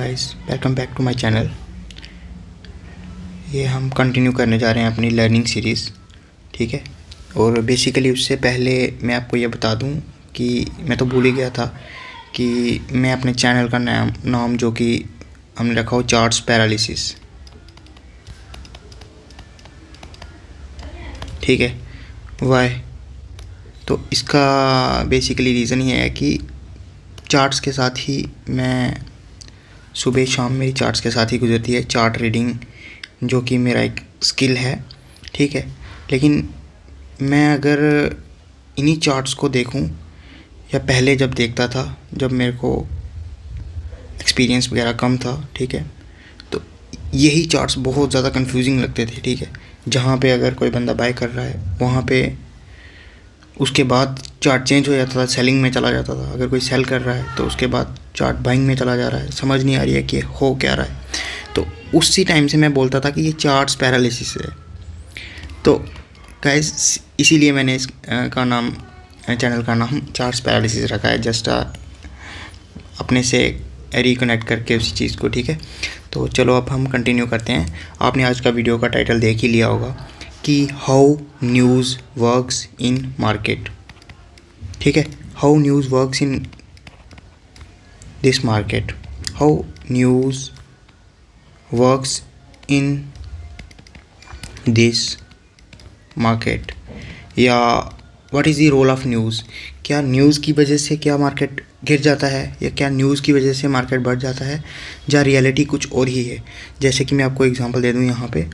Guys, welcome back to my channel. ये हम continue करने जा रहे हैं अपनी लर्निंग सीरीज़, ठीक है। और बेसिकली उससे पहले मैं आपको ये बता दूं कि मैं तो भूल ही गया था कि मैं अपने चैनल का नाम जो कि हमने रखा हो चार्ट्स पैरालिसिस, ठीक है। वाई? तो इसका बेसिकली रीज़न ये है कि चार्ट्स के साथ ही मैं सुबह शाम मेरी चार्ट्स के साथ ही गुजरती है, चार्ट रीडिंग जो कि मेरा एक स्किल है, ठीक है। लेकिन मैं अगर इन्हीं चार्ट्स को देखूं या पहले जब देखता था, जब मेरे को एक्सपीरियंस वगैरह कम था, ठीक है, तो यही चार्ट्स बहुत ज़्यादा कंफ्यूजिंग लगते थे, ठीक है। जहाँ पे अगर कोई बंदा बाय कर रहा है वहाँ पे उसके बाद चार्ट चेंज हो जाता था, सेलिंग में चला जाता था। अगर कोई सेल कर रहा है तो उसके बाद चार्ट बाइंग में चला जा रहा है, समझ नहीं आ रही है कि हो क्या रहा है। तो उसी टाइम से मैं बोलता था कि ये चार्ट्स पैरालिसिस है। तो गाइस, इसीलिए मैंने इस का नाम, चैनल का नाम चार्ट्स पैरालिसिस रखा है, जस्ट अपने से रिकनेक्ट करके उसी चीज़ को, ठीक है। तो चलो अब हम कंटिन्यू करते हैं। आपने आज का वीडियो का टाइटल देख ही लिया होगा कि how news works in market, ठीक है। How news works in this market, how news works in this market, या what is the role of news. क्या न्यूज़ की वजह से क्या मार्केट गिर जाता है, या क्या न्यूज़ की वजह से मार्केट बढ़ जाता है, या रियलिटी कुछ और ही है। जैसे कि मैं आपको एग्जांपल दे दूं यहाँ पे,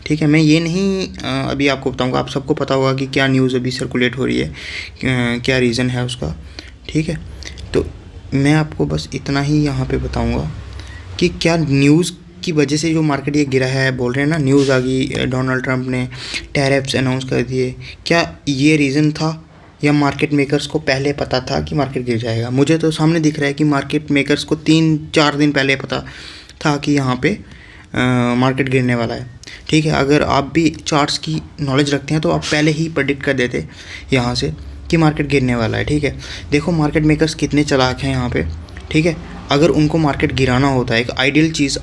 ठीक है। मैं ये नहीं अभी आपको बताऊंगा, आप सबको पता होगा कि क्या न्यूज़ अभी सर्कुलेट हो रही है, क्या रीज़न है उसका, ठीक है। तो मैं आपको बस इतना ही यहाँ पे बताऊँगा कि क्या न्यूज़ की वजह से जो मार्केट ये गिरा है, बोल रहे हैं ना न्यूज़ आ गई, डोनाल्ड ट्रंप ने टैरिफ्स अनाउंस कर दिए, क्या ये रीज़न था, या मार्केट मेकर्स को पहले पता था कि मार्केट गिर जाएगा। मुझे तो सामने दिख रहा है कि मार्केट मेकर्स को 3-4 दिन पहले पता था कि यहाँ पे मार्केट गिरने वाला है, ठीक है। अगर आप भी चार्ट्स की नॉलेज रखते हैं तो आप पहले ही प्रेडिक्ट कर देते यहाँ से कि मार्केट गिरने वाला है, ठीक है। देखो मार्केट मेकर्स कितने चालाक हैं यहाँ पे, ठीक है। अगर उनको मार्केट गिराना होता है, एक आइडियल चीज़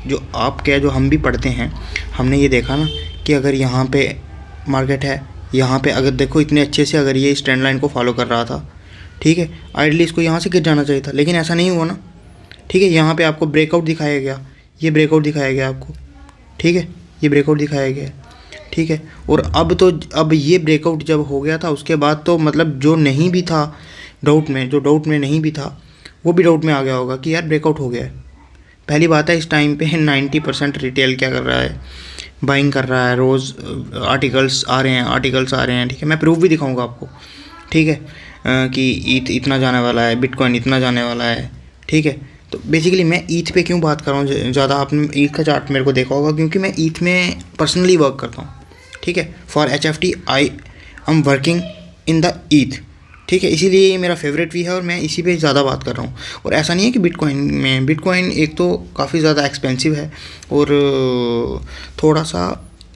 जो हम भी पढ़ते हैं, हमने ये देखा ना कि अगर यहाँ पे मार्केट है, यहाँ पे अगर देखो इतने अच्छे से अगर ये इस ट्रेंड लाइन को फॉलो कर रहा था, ठीक है, आइडियली इसको यहाँ से गिर जाना चाहिए था, लेकिन ऐसा नहीं हुआ ना, ठीक है। यहाँ पे आपको ब्रेकआउट दिखाया गया, ये ब्रेकआउट दिखाया गया आपको, ठीक है, ये ब्रेकआउट दिखाया गया, ठीक है। और अब ये ब्रेकआउट जब हो गया था उसके बाद तो मतलब जो नहीं भी था डाउट में नहीं भी था, वो भी डाउट में आ गया होगा कि यार ब्रेकआउट हो गया है। पहली बात है, इस टाइम पे 90% रिटेल क्या कर रहा है, बाइंग कर रहा है। रोज़ आर्टिकल्स आ रहे हैं, ठीक है। मैं प्रूफ भी दिखाऊंगा आपको, ठीक है, कि ईथ इतना जाने वाला है, बिटकॉइन इतना जाने वाला है, ठीक है। तो बेसिकली मैं ईथ पे क्यों बात कर रहा हूँ ज़्यादा, आपने ईथ का चार्ट मेरे को देखा होगा, क्योंकि मैं ईथ में पर्सनली वर्क करता हूँ, ठीक है। For HFT I am working in the ETH, ठीक है। इसीलिए ये मेरा फेवरेट भी है और मैं इसी पे ज़्यादा बात कर रहा हूँ। और ऐसा नहीं है कि बिटकॉइन एक तो काफ़ी ज़्यादा एक्सपेंसिव है, और थोड़ा सा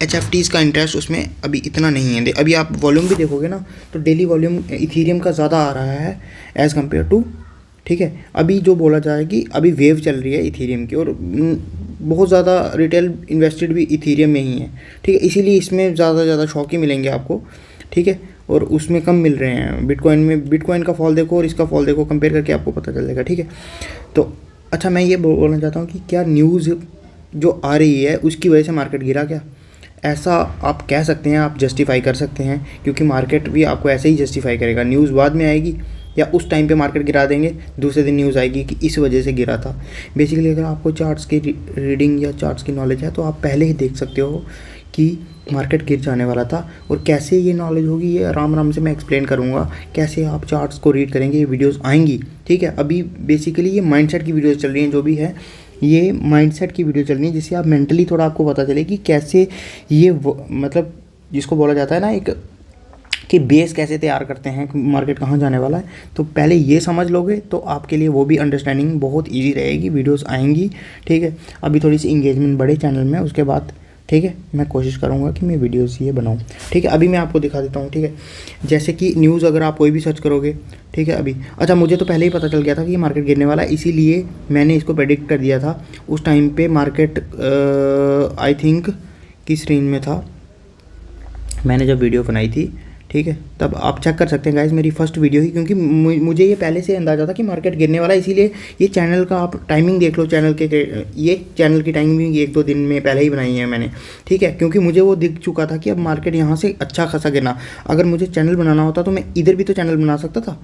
HFTs का इंटरेस्ट उसमें अभी इतना नहीं है। अभी आप वॉल्यूम भी देखोगे ना, तो डेली वॉल्यूम इथीरियम का ज़्यादा आ रहा है एज़ कम्पेयर टू, ठीक है। अभी जो बोला जाए कि अभी वेव चल रही है इथीरियम की, और बहुत ज़्यादा रिटेल इन्वेस्टेड भी इथीरियम में ही है, ठीक है। इसीलिए इसमें ज़्यादा शौक ही मिलेंगे आपको, ठीक है, और उसमें कम मिल रहे हैं। बिटकॉइन में बिटकॉइन का फॉल देखो और इसका फॉल देखो, कंपेयर करके आपको पता चल जाएगा, ठीक है। तो अच्छा, मैं ये बोलना चाहता हूँ कि क्या न्यूज़ जो आ रही है उसकी वजह से मार्केट गिरा क्या, ऐसा आप कह सकते हैं, आप जस्टिफाई कर सकते हैं, क्योंकि मार्केट भी आपको ऐसे ही जस्टिफाई करेगा। न्यूज़ बाद में आएगी, या उस टाइम पे मार्केट गिरा देंगे, दूसरे दिन न्यूज़ आएगी कि इस वजह से गिरा था। बेसिकली अगर आपको चार्ट्स की रीडिंग या चार्ट्स की नॉलेज है तो आप पहले ही देख सकते हो कि मार्केट गिर जाने वाला था। और कैसे ये नॉलेज होगी, ये आराम से मैं एक्सप्लेन करूँगा, कैसे आप चार्ट्स को रीड करेंगे, ये वीडियोस आएंगी, ठीक है। अभी बेसिकली ये माइंडसेट की वीडियोस चल रही हैं, जो भी है ये माइंडसेट की वीडियो चल रही है, जिससे आप मेंटली थोड़ा आपको पता चले कि कैसे ये मतलब जिसको बोला जाता है ना एक कि बेस कैसे तैयार करते हैं, मार्केट कहाँ जाने वाला है। तो पहले ये समझ लोगे तो आपके लिए वो भी अंडरस्टैंडिंग बहुत ईजी रहेगी, वीडियोस आएंगी, ठीक है। अभी थोड़ी सी इंगेजमेंट बढ़े चैनल में, उसके बाद ठीक है, मैं कोशिश करूँगा कि मैं वीडियोस ये बनाऊँ। ठीक है, अभी मैं आपको दिखा देता हूँ। ठीक है, जैसे कि न्यूज़ अगर आप कोई भी सर्च करोगे, ठीक है, अभी अच्छा मुझे तो पहले ही पता चल गया था कि ये मार्केट गिरने वाला है, इसीलिए मैंने इसको प्रेडिक्ट कर दिया था। उस टाइम पे मार्केट आई थिंक किस रेंज में था मैंने जब वीडियो बनाई थी, ठीक है, तब आप चेक कर सकते हैं गाइज मेरी फर्स्ट वीडियो ही, क्योंकि मुझे ये पहले से अंदाज़ा था कि मार्केट गिरने वाला है, इसीलिए ये चैनल का आप टाइमिंग देख लो, चैनल के ये चैनल की टाइमिंग 1-2 दिन में पहले ही बनाई है मैंने। ठीक है, क्योंकि मुझे वो दिख चुका था कि अब मार्केट यहाँ से अच्छा खासा गिरना। अगर मुझे चैनल बनाना होता तो मैं इधर भी तो चैनल बना सकता था।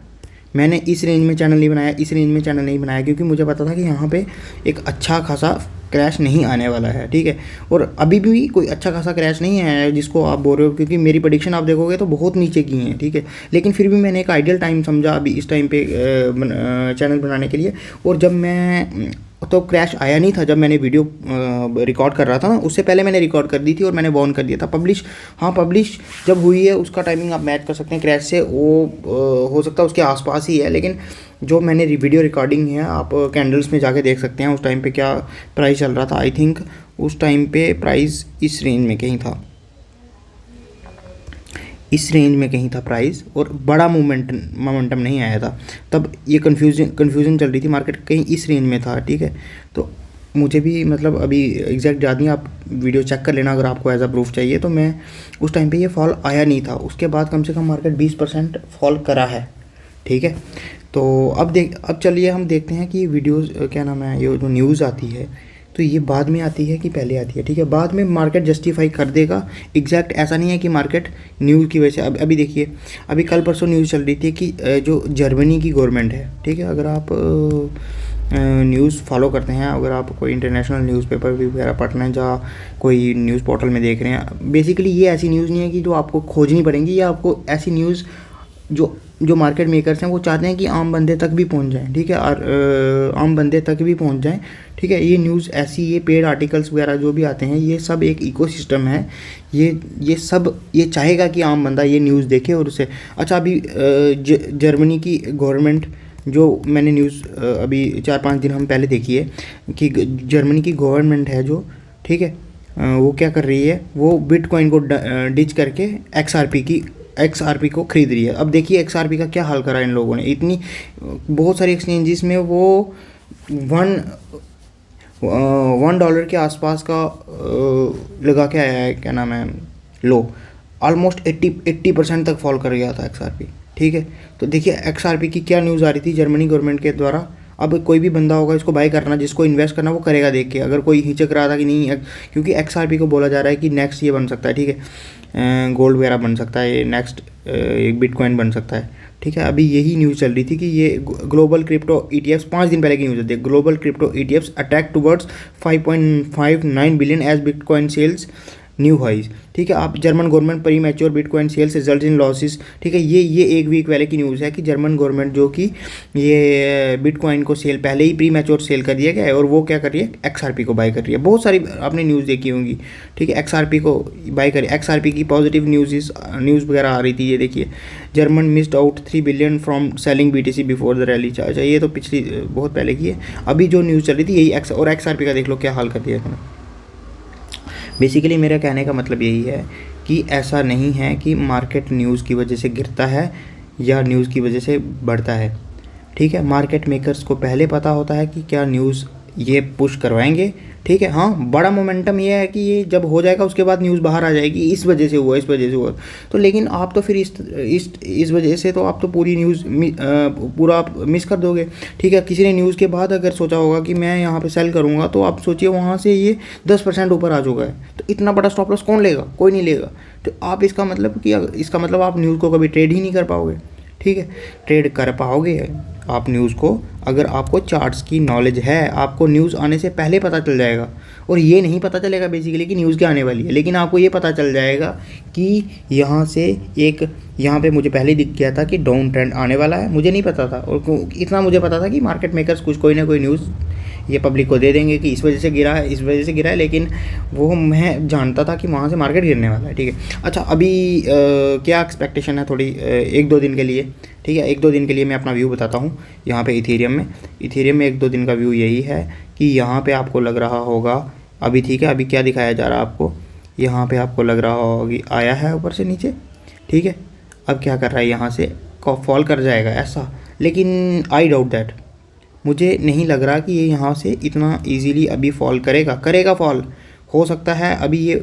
मैंने इस रेंज में चैनल नहीं बनाया, इस रेंज में चैनल नहीं बनाया, क्योंकि मुझे पता था कि यहाँ पे एक अच्छा खासा क्रैश नहीं आने वाला है। ठीक है, और अभी भी कोई अच्छा खासा क्रैश नहीं आया है जिसको आप बोल रहे हो, क्योंकि मेरी प्रेडिक्शन आप देखोगे तो बहुत नीचे की हैं। ठीक है, लेकिन फिर भी मैंने एक आइडियल टाइम समझा अभी इस टाइम पे चैनल बनाने के लिए। और जब मैं तो क्रैश आया नहीं था, जब मैंने वीडियो रिकॉर्ड कर रहा था ना, उससे पहले मैंने रिकॉर्ड कर दी थी और मैंने वार्न कर दिया था। पब्लिश, हाँ पब्लिश जब हुई है उसका टाइमिंग आप मैच कर सकते हैं क्रैश से, वो हो सकता है उसके आसपास ही है, लेकिन जो मैंने वीडियो रिकॉर्डिंग है आप कैंडल्स में जाके देख सकते हैं उस टाइम पे क्या प्राइस चल रहा था। आई थिंक उस टाइम पे प्राइस इस रेंज में कहीं था, इस रेंज में कहीं था प्राइस, और बड़ा मोमेंटम नहीं आया था तब। ये कन्फ्यूजन चल रही थी, मार्केट कहीं इस रेंज में था। ठीक है, तो मुझे भी मतलब अभी एग्जैक्ट याद नहीं, आप वीडियो चेक कर लेना अगर आपको एज अ प्रूफ चाहिए। तो मैं उस टाइम पे ये फॉल आया नहीं था, उसके बाद कम से कम मार्केट 20% फॉल करा है। ठीक है, तो अब चलिए हम देखते हैं कि वीडियोज़ क्या नाम है, ये जो न्यूज़ आती है तो ये बाद में आती है कि पहले आती है। ठीक है, बाद में मार्केट जस्टिफाई कर देगा। एग्जैक्ट ऐसा नहीं है कि मार्केट न्यूज़ की वजह से, अभी देखिए, अभी कल परसों न्यूज़ चल रही थी कि जो जर्मनी की गवर्नमेंट है, ठीक है, अगर आप न्यूज़ फॉलो करते हैं, अगर आप कोई इंटरनेशनल न्यूज़पेपर भी वगैरह पढ़ना है या कोई न्यूज़ पोर्टल में देख रहे हैं, बेसिकली ये ऐसी न्यूज़ नहीं है कि जो आपको खोजनी पड़ेंगी, या आपको ऐसी न्यूज़ जो मार्केट मेकर्स हैं वो चाहते हैं कि आम बंदे तक भी पहुंच जाएं। ठीक है, और आम बंदे तक भी पहुंच जाएं। ठीक है, ये न्यूज़ ऐसी, ये पेड आर्टिकल्स वगैरह जो भी आते हैं, ये सब एक इकोसिस्टम है। ये सब ये चाहेगा कि आम बंदा ये न्यूज़ देखे और उसे। अच्छा, अभी जर्मनी की गवर्नमेंट, जो मैंने न्यूज़ अभी 4-5 दिन हम पहले देखी है कि जर्मनी की गवर्नमेंट है जो, ठीक है, वो क्या कर रही है, वो बिटकॉइन को डिच करके XRP को खरीद रही है। अब देखिए XRP का क्या हाल करा इन लोगों ने, इतनी बहुत सारी एक्सचेंजेस में वो $1 के आसपास का लगा के आया है, क्या नाम है, लो ऑलमोस्ट 80% तक फॉल कर गया था XRP। ठीक है, तो देखिए XRP की क्या न्यूज़ आ रही थी जर्मनी गवर्नमेंट के द्वारा। अब कोई भी बंदा होगा इसको बाय करना, जिसको इन्वेस्ट करना वो करेगा देख के। अगर कोई हिचक रहा था कि नहीं, क्योंकि XRP को बोला जा रहा है कि नेक्स्ट ये बन सकता है, ठीक है, गोल्ड वगैरह बन सकता है, ये नेक्स्ट एक बिटकॉइन बन सकता है। ठीक है, अभी यही न्यूज़ चल रही थी कि ये ग्लोबल क्रिप्टो ETFs, 5 दिन पहले की न्यूज़ है, global crypto ETFs attack towards 5.59 billion as bitcoin sells new highs. ठीक है, आप German government premature bitcoin sales result in losses. ठीक है, ये एक वीक पहले की न्यूज़ है कि जर्मन गवर्नमेंट जो कि ये बिटकॉइन को सेल पहले ही प्री मैच्योर सेल कर दिया गया है, और वो क्या कर रही है, XRP को बाय कर रही है। बहुत सारी आपने न्यूज़ देखी होंगी। ठीक है, XRP को बाय करी, XRP की पॉजिटिव न्यूज़ वगैरह आ रही थी। ये देखिए, German missed out 3 billion from selling BTC before the rally. अच्छा, ये तो पिछली बहुत पहले की है। अभी जो न्यूज़ चल रही थी यही और XRP का देख लो क्या हाल कर दिया है। बेसिकली मेरा कहने का मतलब यही है कि ऐसा नहीं है कि मार्केट न्यूज़ की वजह से गिरता है या न्यूज़ की वजह से बढ़ता है। ठीक है, मार्केट मेकर्स को पहले पता होता है कि क्या न्यूज़ ये पुश करवाएंगे। ठीक है, हाँ, बड़ा मोमेंटम ये है कि ये जब हो जाएगा उसके बाद न्यूज़ बाहर आ जाएगी, इस वजह से हुआ, इस वजह से हुआ। तो लेकिन आप तो फिर इस वजह से तो आप तो पूरी न्यूज़ पूरा आप मिस कर दोगे। ठीक है, किसी ने न्यूज़ के बाद अगर सोचा होगा कि मैं यहाँ पे सेल करूँगा, तो आप सोचिए वहाँ से ये 10% ऊपर आ चुका है, तो इतना बड़ा स्टॉप लॉस कौन लेगा, कोई नहीं लेगा। तो आप इसका मतलब आप न्यूज़ को कभी ट्रेड ही नहीं कर पाओगे। ठीक है, ट्रेड कर पाओगे आप न्यूज़ को अगर आपको चार्ट्स की नॉलेज है, आपको न्यूज़ आने से पहले पता चल जाएगा। और ये नहीं पता चलेगा बेसिकली कि न्यूज़ क्या आने वाली है, लेकिन आपको ये पता चल जाएगा कि यहाँ पे मुझे पहले दिख गया था कि डाउन ट्रेंड आने वाला है। मुझे नहीं पता था, और इतना मुझे पता था कि मार्केट मेकर्स कोई ना कोई न्यूज़ ये पब्लिक को दे देंगे कि इस वजह से गिरा है, इस वजह से गिरा है, लेकिन वो मैं जानता था कि वहाँ से मार्केट गिरने वाला है। ठीक है, अच्छा, अभी क्या एक्सपेक्टेशन है थोड़ी 1-2 दिन के लिए। ठीक है, 1-2 दिन के लिए मैं अपना व्यू बताता हूँ। यहाँ पे इथेरियम में 1-2 दिन का व्यू यही है कि यहाँ पे आपको लग रहा होगा अभी, ठीक है, अभी क्या दिखाया जा रहा है आपको, यहाँ पे आपको लग रहा होगा कि आया है ऊपर से नीचे, ठीक है। अब क्या कर रहा है, यहाँ से फॉल कर जाएगा ऐसा, लेकिन आई डाउट दैट, मुझे नहीं लग रहा कि ये यहाँ से इतना इजीली अभी फॉल करेगा फॉल। हो सकता है अभी ये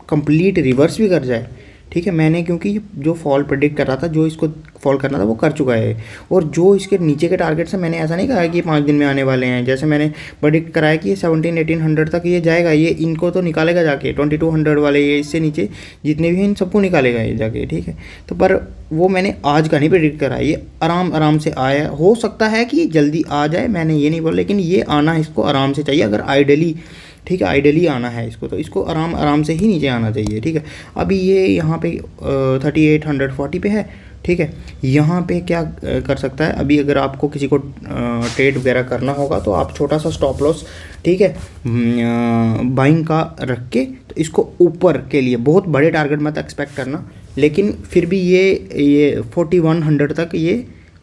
कंप्लीट रिवर्स भी कर जाए, ठीक है। मैंने क्योंकि जो फॉल प्रेडिक्ट कर रहा था, जो इसको फॉल करना था वो कर चुका है, और जो इसके नीचे के टारगेट्स हैं, मैंने ऐसा नहीं कहा कि 5 दिन में आने वाले हैं। जैसे मैंने प्रेडिक्ट कराया कि ये 1700-1800 तक ये जाएगा, ये इनको तो निकालेगा जाके, 2200 वाले ये इससे नीचे जितने भी हैं इन सबको निकालेगा ये जाके, ठीक है। तो पर वो मैंने आज का नहीं प्रेडिक्ट करा, ये आराम से आया। हो सकता है कि जल्दी आ जाए, मैंने ये नहीं बोला, लेकिन ये आना इसको आराम से चाहिए। अगर आइडली, ठीक है, आइडली आना है इसको, तो इसको आराम से ही नीचे आना चाहिए, ठीक है। अभी ये यहाँ पे 3840 पे है, ठीक है। यहाँ पे क्या कर सकता है, अभी अगर आपको किसी को ट्रेड वगैरह करना होगा तो आप छोटा सा स्टॉप लॉस, ठीक है, बाइंग का रख के, तो इसको ऊपर के लिए बहुत बड़े टारगेट मत एक्सपेक्ट करना, लेकिन फिर भी ये 4100 तक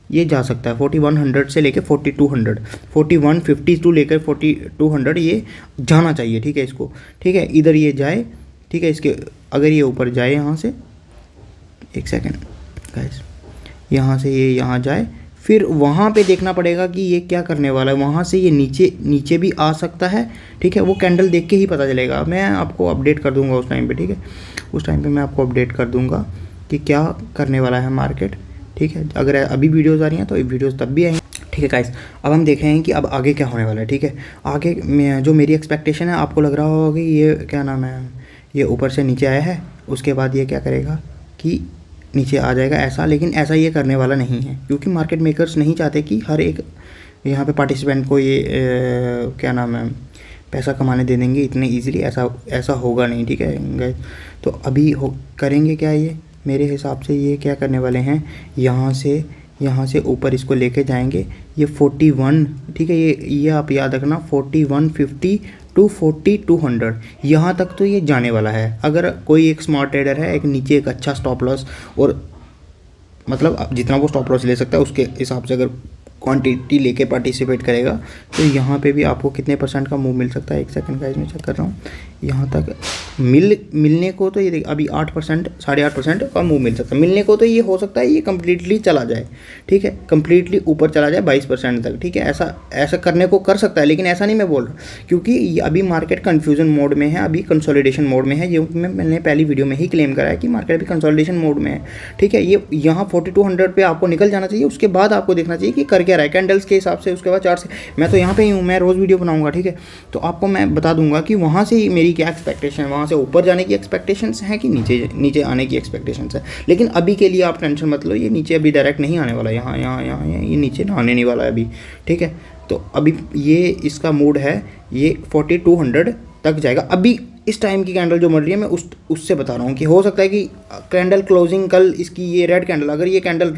ये जा सकता है। 4100 से लेकर 4200, 4150 टू लेकर 4200 ये जाना चाहिए, ठीक है इसको, ठीक है। इधर ये जाए, ठीक है, इसके अगर ये ऊपर जाए यहाँ से, एक सेकेंड गाइस, यहाँ से ये यहाँ जाए, फिर वहाँ पे देखना पड़ेगा कि ये क्या करने वाला है। वहाँ से ये नीचे भी आ सकता है, ठीक है। वो कैंडल देख के ही पता चलेगा, मैं आपको अपडेट कर दूँगा उस टाइम पे, ठीक है। उस टाइम पे मैं आपको अपडेट कर दूँगा कि क्या करने वाला है मार्केट, ठीक है। अगर अभी वीडियोज़ आ रही हैं तो वीडियोज़ तब भी आएंगी, ठीक है गाइस। अब हम देख रहे हैं कि अब आगे क्या होने वाला है, ठीक है। आगे जो मेरी एक्सपेक्टेशन है, आपको लग रहा होगा कि ये क्या नाम है, ये ऊपर से नीचे आया है, उसके बाद ये क्या करेगा कि नीचे आ जाएगा ऐसा, लेकिन ऐसा ये करने वाला नहीं है, क्योंकि मार्केट मेकर्स नहीं चाहते कि हर एक यहाँ पे पार्टिसिपेंट को ये क्या नाम है पैसा कमाने दे देंगे इतने ईजिली, ऐसा होगा नहीं, ठीक है गाइस। तो अभी करेंगे क्या, ये मेरे हिसाब से ये क्या करने वाले हैं, यहाँ से ऊपर इसको लेके जाएंगे, ये 41, ठीक है, ये आप याद रखना 4150 टू 4200 यहाँ तक तो ये जाने वाला है। अगर कोई एक स्मार्ट ट्रेडर है, एक नीचे एक अच्छा स्टॉप लॉस, और मतलब जितना वो स्टॉप लॉस ले सकता है उसके हिसाब से अगर क्वांटिटी लेके पार्टिसिपेट करेगा, तो यहाँ पे भी आपको कितने % का मूव मिल सकता है। एक सेकंड गाइस, मैं चेक कर रहा हूँ, यहाँ तक मिलने को तो ये देखिए अभी 8%, 8.5% का मूव मिल सकता है। मिलने को तो ये हो सकता है ये कम्प्लीटली चला जाए, ठीक है, कम्प्लीटली ऊपर चला जाए 22% तक, ठीक है। ऐसा करने को कर सकता है, लेकिन ऐसा नहीं मैं बोल रहा, क्योंकि अभी मार्केट कन्फ्यूजन मोड में है, अभी कंसोलिडेशन मोड में है। ये मैंने पहली वीडियो में ही क्लेम करा है कि मार्केट अभी कंसोलिडेशन मोड में है, ठीक है। ये यहाँ 4200 पे आपको निकल जाना चाहिए, उसके बाद आपको देखना चाहिए कि कर क्या रहा है कैंडल्स के हिसाब से, उसके बाद चार्ट से। मैं तो यहाँ पे ही हूँ, मैं रोज़ वीडियो बनाऊंगा, ठीक है। तो आपको मैं बता दूंगा कि वहाँ से मेरी क्या एक्सपेक्टेशन है, वहाँ से ऊपर जाने की एक्सपेक्टेशंस हैं कि नीचे आने की एक्सपेक्टेशंस है। लेकिन अभी के लिए आप टेंशन मत लो, ये नीचे अभी डायरेक्ट नहीं आने वाला, यहाँ ये नीचे ना आने नहीं वाला है अभी, ठीक है। तो अभी ये इसका मूड है, ये 4200 तक जाएगा। अभी इस टाइम की कैंडल जो मर रही है, मैं उससे बता रहा हूँ कि हो सकता है कि कैंडल क्लोजिंग कल इसकी ये रेड कैंडल, अगर ये कैंडल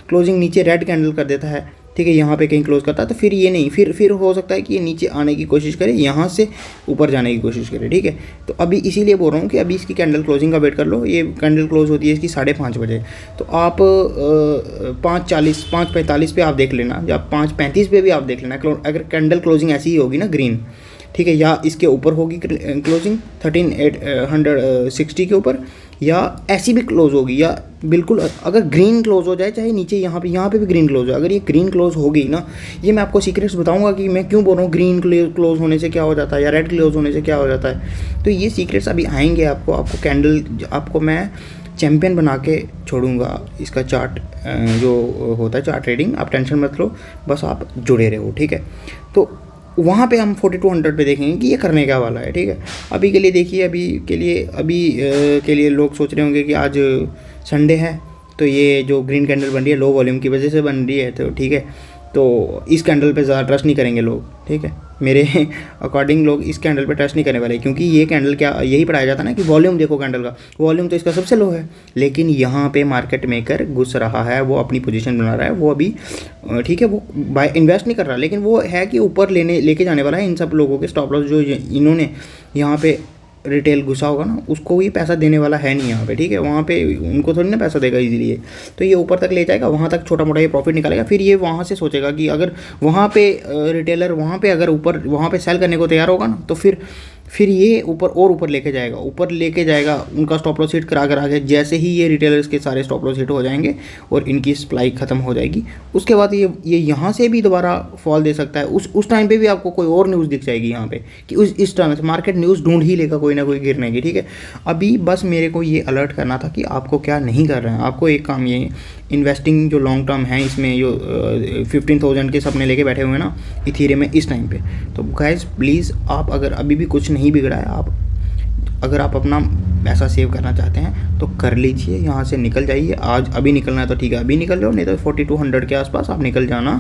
क्लोजिंग नीचे रेड कैंडल कर देता है, ठीक है, यहाँ पे कहीं क्लोज करता है, तो फिर ये नहीं, फिर हो सकता है कि ये नीचे आने की कोशिश करे, यहाँ से ऊपर जाने की कोशिश करे, ठीक है। तो अभी इसीलिए बोल रहा हूँ कि अभी इसकी कैंडल क्लोजिंग का वेट कर लो। ये कैंडल क्लोज होती है इसकी 5:30 बजे, तो आप 5:40, 5:45 पे आप देख लेना, या 5:35 पे भी आप देख लेना। अगर कैंडल क्लोजिंग ऐसी ही होगी ना ग्रीन, ठीक है, या इसके ऊपर होगी क्लोजिंग 13860 के ऊपर, या ऐसी भी क्लोज होगी, या बिल्कुल अगर ग्रीन क्लोज हो जाए, चाहे नीचे यहाँ पे भी ग्रीन क्लोज हो, अगर ये ग्रीन क्लोज होगी ना, ये मैं आपको सीक्रेट्स बताऊंगा कि मैं क्यों बोल रहा हूँ ग्रीन क्लोज होने से क्या हो जाता है या रेड क्लोज होने से क्या हो जाता है। तो ये सीक्रेट्स अभी आएंगे आपको कैंडल, आपको मैं चैम्पियन बना के छोड़ूंगा इसका चार्ट जो होता है चार्ट ट्रेडिंग। आप टेंशन मत लो, बस आप जुड़े रहो, ठीक है। तो वहाँ पे हम 4200 पे देखेंगे कि ये करने क्या वाला है, ठीक है। अभी के लिए देखिए, अभी के लिए लोग सोच रहे होंगे कि आज संडे है, तो ये जो ग्रीन कैंडल बन रही है लो वॉल्यूम की वजह से बन रही है, तो ठीक है, तो इस कैंडल पे ज़्यादा ट्रस्ट नहीं करेंगे लोग, ठीक है। मेरे अकॉर्डिंग लोग इस कैंडल पे ट्रस्ट नहीं करने वाले, क्योंकि ये कैंडल क्या यही पढ़ाया जाता है ना कि वॉल्यूम देखो कैंडल का, वॉल्यूम तो इसका सबसे लो है, लेकिन यहाँ पे मार्केट मेकर घुस रहा है, वो अपनी पोजीशन बना रहा है, वो अभी ठीक है, वो बाय इन्वेस्ट नहीं कर रहा, लेकिन वो है कि ऊपर लेके जाने वाला है। इन सब लोगों के स्टॉप लॉस जो इन्होंने यहाँ पे रिटेल घुसा होगा ना, उसको ये पैसा देने वाला है नहीं यहाँ पे, ठीक है। वहाँ पे उनको थोड़ी ना पैसा देगा इजीली ये, तो ये ऊपर तक ले जाएगा, वहाँ तक छोटा मोटा ये प्रॉफिट निकालेगा, फिर ये वहाँ से सोचेगा कि अगर वहाँ पे रिटेलर वहाँ पे अगर ऊपर वहाँ पे सेल करने को तैयार होगा ना, तो फिर ये ऊपर और ऊपर लेके जाएगा, उनका स्टॉप लॉस हिट करा कर आगे, जैसे ही ये रिटेलर्स के सारे स्टॉप लॉस हिट हो जाएंगे और इनकी सप्लाई ख़त्म हो जाएगी, उसके बाद ये यहाँ से भी दोबारा फॉल दे सकता है। उस टाइम पे भी आपको कोई और न्यूज़ दिख जाएगी यहाँ पे कि इस तरह से मार्केट न्यूज़ ढूंढ ही लेगा कोई ना कोई गिरने की, ठीक है। अभी बस मेरे को ये अलर्ट करना था कि आपको क्या नहीं कर रहे हैं। आपको एक काम ये इन्वेस्टिंग जो लॉन्ग टर्म है, इसमें जो 15,000 के सपने लेके बैठे हुए हैं ना इथीरियम में इस टाइम पे, तो गाइस प्लीज़ आप अगर अभी भी कुछ नहीं बिगड़ा है, अगर आप अपना पैसा सेव करना चाहते हैं तो कर लीजिए, यहाँ से निकल जाइए। आज अभी निकलना है तो ठीक है अभी निकल जाओ, नहीं तो 4200 के आसपास आप निकल जाना,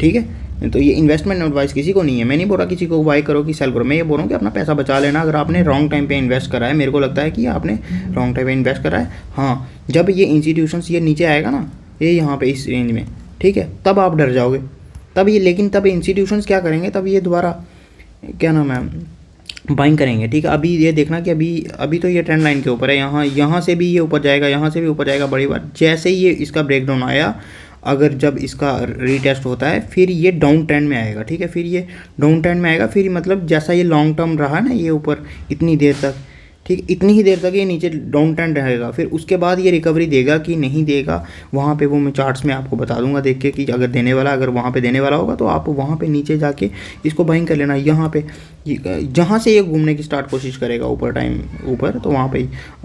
ठीक है। तो ये इन्वेस्टमेंट एडवाइस किसी को नहीं है, मैं नहीं बोल रहा किसी को बाय करो कि सेल करो, मैं ये बोल रहा हूँ कि अपना पैसा बचा लेना। अगर आपने रॉन्ग टाइम पे इन्वेस्ट करा है, मेरे को लगता है कि आपने रॉन्ग टाइम पे इन्वेस्ट करा है, हाँ, जब ये इंस्टीट्यूशंस ये नीचे आएगा ना, ये यहाँ पे इस रेंज में, ठीक है, तब आप डर जाओगे, लेकिन तब इंस्टीट्यूशंस क्या करेंगे, तब ये दोबारा क्या नाम है बाइंग करेंगे, ठीक है। अभी ये देखना कि अभी तो ये ट्रेंड लाइन के ऊपर है, यहाँ से भी ये ऊपर जाएगा, यहाँ से भी ऊपर जाएगा बड़ी बार। जैसे ही ये इसका ब्रेकडाउन आया, अगर जब इसका रीटेस्ट होता है फिर ये डाउन ट्रेंड में आएगा, ठीक है, फिर ये डाउन ट्रेंड में आएगा, फिर मतलब जैसा ये लॉन्ग टर्म रहा ना ये ऊपर इतनी देर तक, ठीक, इतनी ही देर तक ये नीचे डाउन ट्रेंड रहेगा, फिर उसके बाद ये रिकवरी देगा कि नहीं देगा, वहाँ पे वो मैं चार्ट्स में आपको बता दूंगा देख के कि अगर वहाँ पे देने वाला होगा तो आप वहाँ पे नीचे जाके इसको बाइंग कर लेना। यहाँ पे जहाँ से ये घूमने की कोशिश करेगा ऊपर, तो वहाँ पे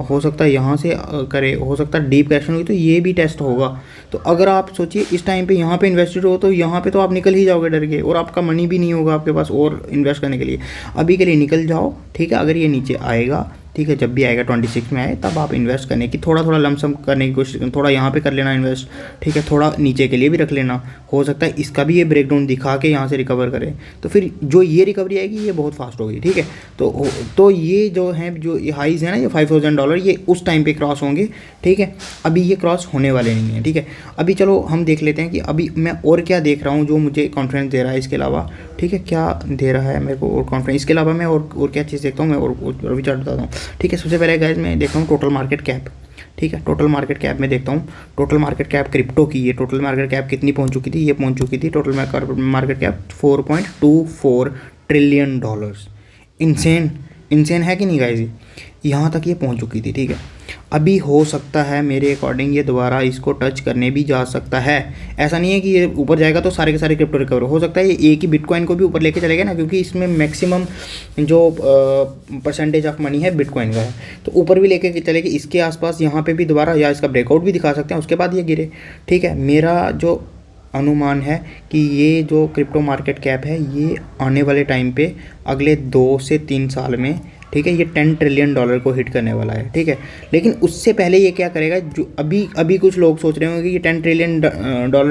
हो सकता है यहाँ से करे, हो सकता है डीप करेक्शन हुई तो ये भी टेस्ट होगा। तो अगर आप सोचिए इस टाइम पे यहाँ पे इन्वेस्टेड हो तो यहाँ पे तो आप निकल ही जाओगे डर के, और आपका मनी भी नहीं होगा आपके पास और इन्वेस्ट करने के लिए। अभी के लिए निकल जाओ, ठीक है। अगर ये नीचे आएगा, ठीक है, जब भी आएगा 26 में आए तब आप इन्वेस्ट करने की थोड़ा लमसम करने की कोशिश करें, थोड़ा यहाँ पे कर लेना इन्वेस्ट, ठीक है, थोड़ा नीचे के लिए भी रख लेना। हो सकता है इसका भी ये ब्रेकडाउन दिखा के यहाँ से रिकवर करे, तो फिर जो ये रिकवरी आएगी ये बहुत फास्ट होगी, ठीक है। तो ये जो है, जो हाइज है ना, ये $5,000 ये उस टाइम पे क्रॉस होंगे, ठीक है। अभी ये क्रॉस होने वाले नहीं हैं, ठीक है। अभी चलो हम देख लेते हैं कि अभी मैं और क्या देख रहा हूँ जो मुझे कॉन्फिडेंस दे रहा है इसके अलावा, ठीक है, क्या दे रहा है मेरे को और कॉन्फिडेंस। इसके अलावा मैं और क्या चीज़ देखता हूँ, मैं और विचार बताता हूँ, ठीक है। सबसे पहले गाइस मैं देखता हूँ टोटल मार्केट कैप, ठीक है। टोटल मार्केट कैप में देखता हूँ, टोटल मार्केट कैप क्रिप्टो की, ये टोटल मार्केट कैप कितनी पहुँच चुकी थी, ये पहुँच चुकी थी total market cap $4.24 trillion. Insane है कि नहीं गाइस, यहाँ तक ये पहुँच चुकी थी, ठीक है। अभी हो सकता है मेरे अकॉर्डिंग ये दोबारा इसको टच करने भी जा सकता है। ऐसा नहीं है कि ये ऊपर जाएगा तो सारे के सारे क्रिप्टो रिकवर हो सकता है, ये एक ही बिटकॉइन को भी ऊपर लेके चलेगा ना, क्योंकि इसमें मैक्सिमम जो परसेंटेज ऑफ मनी है बिटकॉइन का है, तो ऊपर भी लेके चलेगी इसके आसपास, यहाँ पे भी दोबारा या इसका ब्रेकआउट भी दिखा सकते हैं, उसके बाद ये गिरे, ठीक है। मेरा जो अनुमान है कि ये जो क्रिप्टो मार्केट कैप है ये आने वाले टाइम पे अगले 2 से 3 साल में, ठीक है, ये $10 ट्रिलियन को हिट करने वाला है, ठीक है। लेकिन उससे पहले ये क्या करेगा, जो अभी कुछ लोग सोच रहे होंगे कि ये $10 ट्रिलियन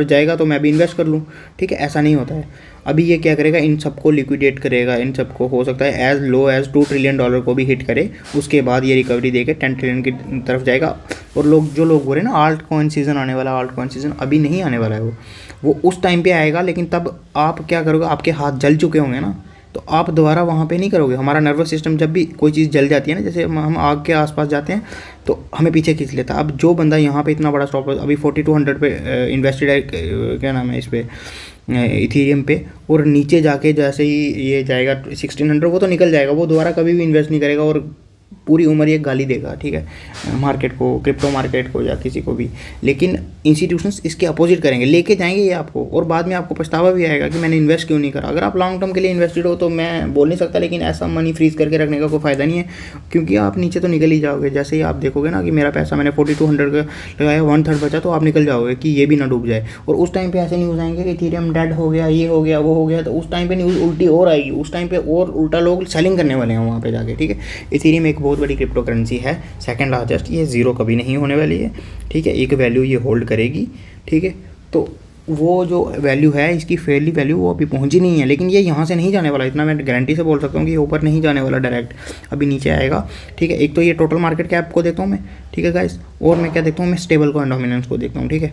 जाएगा तो मैं भी इन्वेस्ट कर लूँ, ठीक है, ऐसा नहीं होता है। अभी ये क्या करेगा, इन सबको लिक्विडेट करेगा, इन सबको हो सकता है एज लो एज $2 ट्रिलियन को भी हिट करे, उसके बाद ये रिकवरी देके 10 ट्रिलियन की तरफ जाएगा। और जो लोग बोल रहे हैं ना आल्ट कॉइन सीज़न आने वाला, आल्ट कॉइन सीज़न अभी नहीं आने वाला है, वो उस टाइम पे आएगा। लेकिन तब आप क्या करोगे, आपके हाथ जल चुके होंगे ना, तो आप दोबारा वहाँ पे नहीं करोगे। हमारा नर्वस सिस्टम जब भी कोई चीज़ जल जाती है ना, जैसे हम आग के आसपास जाते हैं तो हमें पीछे खींच लेता है। अब जो बंदा यहाँ पे इतना बड़ा स्टॉप अभी 4200 पे इन्वेस्टेड है, क्या नाम है इस पे, इथीरियम पे, और नीचे जाके जैसे ही ये जाएगा 1600, वो तो निकल जाएगा, वो दोबारा कभी भी इन्वेस्ट नहीं करेगा और पूरी उम्र ये गाली देगा, ठीक है, मार्केट को, क्रिप्टो मार्केट को या किसी को भी। लेकिन इंस्टीट्यूशंस इसके अपोजिट करेंगे, लेके जाएंगे ये आपको, और बाद में आपको पछतावा भी आएगा कि मैंने इन्वेस्ट क्यों नहीं करा। अगर आप लॉन्ग टर्म के लिए इन्वेस्टेड हो तो मैं बोल नहीं सकता, लेकिन ऐसा मनी फ्रीज करके रखने का कोई फ़ायदा नहीं है, क्योंकि आप नीचे तो निकल ही जाओगे। जैसे ही आप देखोगे ना कि मेरा पैसा मैंने 4200 का लगाया, 1/3 बचा, तो आप निकल जाओगे कि ये भी ना डूब जाए। और उस टाइम पर ऐसे न्यूज़ आएंगे कि इथेरियम डेड हो गया, ये हो गया, वो हो गया, तो उस टाइम पर न्यूज़ उल्टी और आएगी, उस टाइम पर और उल्टा लोग सेलिंग करने वाले हैं वहाँ पर जाके, ठीक है। इथेरियम एक बहुत बड़ी क्रिप्टो करेंसी है, सेकंड लार्जेस्ट, ये ज़ीरो कभी नहीं होने वाली है, ठीक है, एक वैल्यू ये होल्ड करेगी, ठीक है। तो वो जो वैल्यू है इसकी फेयरली वैल्यू वो अभी पहुंची नहीं है, लेकिन ये यहाँ से नहीं जाने वाला, इतना मैं गारंटी से बोल सकता हूँ कि ये ऊपर नहीं जाने वाला डायरेक्ट, अभी नीचे आएगा, ठीक है। एक तो ये टोटल मार्केट कैप को देखता हूँ मैं, ठीक है गाइस, और मैं क्या देखता हूँ, मैं स्टेबल कॉइन डोमिनेंस को देखता हूँ, ठीक है।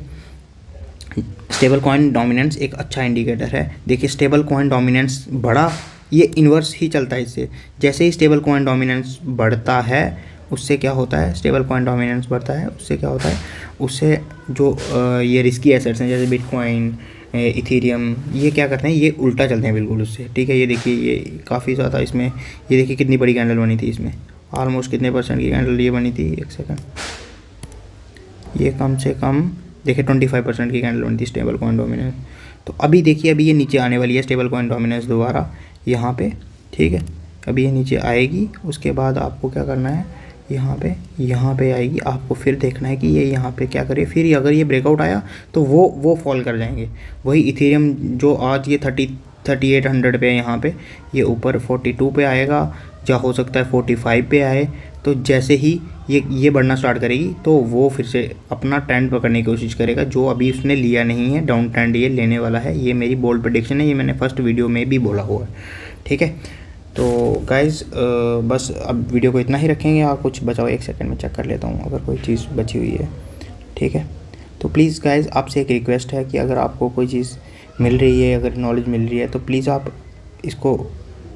स्टेबल कॉइन डोमिनेंस एक अच्छा इंडिकेटर है। देखिए स्टेबल कॉइन डोमिनेंस बढ़ा, ये इन्वर्स ही चलता है इससे, जैसे ही स्टेबल कॉइन डोमिनेंस बढ़ता है उससे क्या होता है, स्टेबल कॉइन डोमिनेंस बढ़ता है उससे क्या होता है, उससे जो ये रिस्की एसेट्स हैं जैसे बिटकॉइन, इथेरियम, ये क्या करते हैं, ये उल्टा चलते हैं बिल्कुल उससे, ठीक है। ये देखिए ये काफ़ी ज़्यादा इसमें, ये देखिए कितनी बड़ी कैंडल बनी थी इसमें, ऑलमोस्ट कितने परसेंट की कैंडल ये बनी थी, एक सेकंड, ये कम से कम देखिए 25% की कैंडल बनी थी स्टेबल कॉइन डोमिनेंस। तो अभी देखिए अभी ये नीचे आने वाली है स्टेबल कॉइन डोमिनेंस दोबारा यहाँ पे, ठीक है। अभी ये नीचे आएगी, उसके बाद आपको क्या करना है, यहाँ पे आएगी, आपको फिर देखना है कि ये यहाँ पे क्या करे, फिर अगर ये ब्रेकआउट आया तो वो फॉल कर जाएंगे। वही इथेरियम जो आज ये 3800 पे है, यहाँ पे ये ऊपर 42 पे आएगा, या हो सकता है 45 पे आए। तो जैसे ही ये बढ़ना स्टार्ट करेगी तो वो फिर से अपना ट्रेंड पकड़ने की कोशिश करेगा, जो अभी उसने लिया नहीं है, डाउन ट्रेंड ये लेने वाला है। ये मेरी बोल्ड प्रेडिक्शन है, ये मैंने फर्स्ट वीडियो में भी बोला हुआ है, ठीक है। तो गाइज़ बस अब वीडियो को इतना ही रखेंगे, आप कुछ बचाओ, 1 सेकंड में चेक कर लेता हूँ अगर कोई चीज़ बची हुई है, ठीक है। तो प्लीज़ गाइज़ आपसे एक रिक्वेस्ट है कि अगर आपको कोई चीज़ मिल रही है, अगर नॉलेज मिल रही है, तो प्लीज़ आप इसको